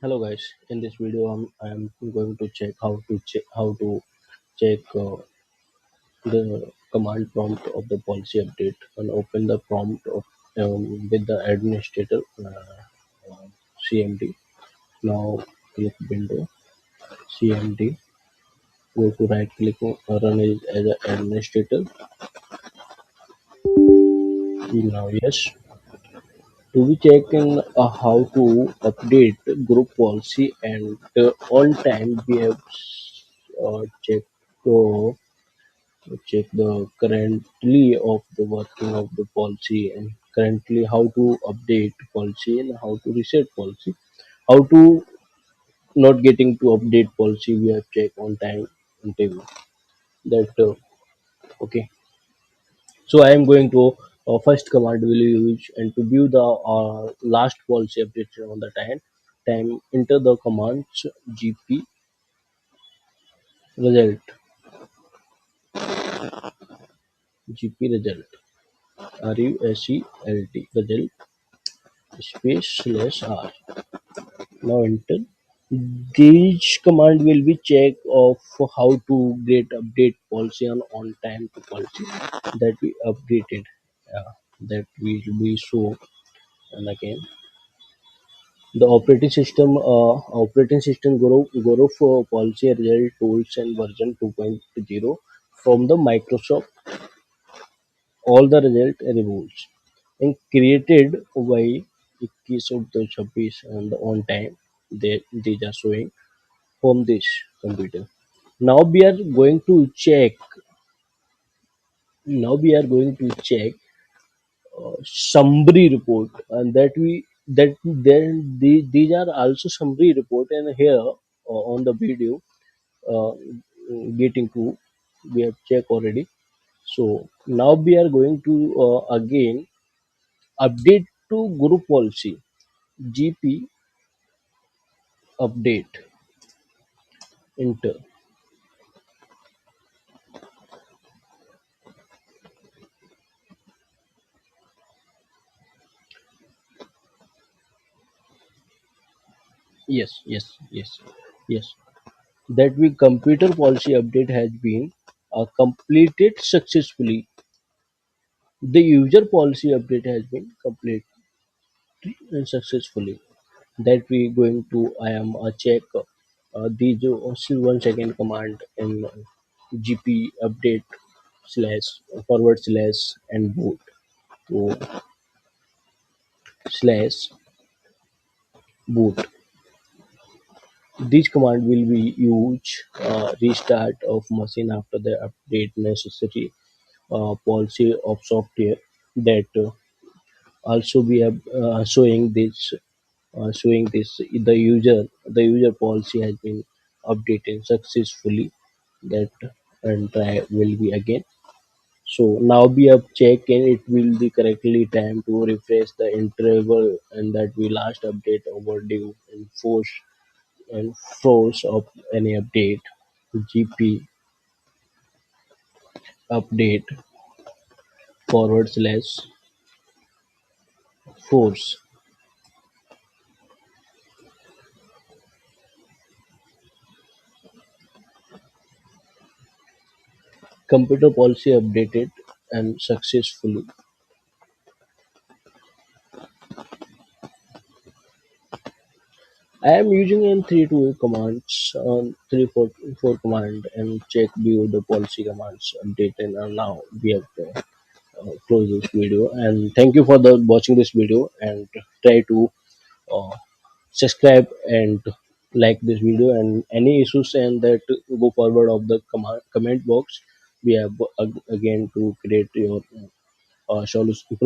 Hello guys, in this video I'm going to check how to check the command prompt of the policy update and open the prompt of with the administrator CMD. Now click window CMD. Go to right click on run as an administrator. Now yes, to be checking how to update group policy and on time we have checked. Check the currently of the working of the policy and currently how to update policy and how to reset policy, how to not getting to update policy we have checked on time interview that okay. So I am going to first command will use and to view the last policy update on the time enter the commands result gp result result space slash r. Now enter. This command will be check of how to get update policy on time to policy that we updated. That will be show and again the operating system group for policy result tools and version 2.0 from the Microsoft all the result removes and created by 21 and on time these are showing from this computer. Now we are going to check. Now we are going to check summary report, and that we that then these are also summary report. And here on the video, uh, getting to we have checked already. So now we are going to again update to group policy GP update enter. Yes, that we computer policy update has been completed successfully. The user policy update has been completed successfully. That we going to I am check these also 1 second command in GP update slash forward slash and boot to slash boot. This command will be used restart of machine after the update necessary policy of software that also we are showing this the user policy has been updated successfully that and try will be again. So now we have checked and it will be correctly time to refresh the interval and that we last update overdue and force of any update gp update forward slash force computer policy updated and successfully. I am using in 3 to 8 commands on 3 4 command and check view the policy commands update and now we have close this video and thank you for the watching this video and try to uh, subscribe and like this video and any issues and that go forward of the comment box we have again to create your solution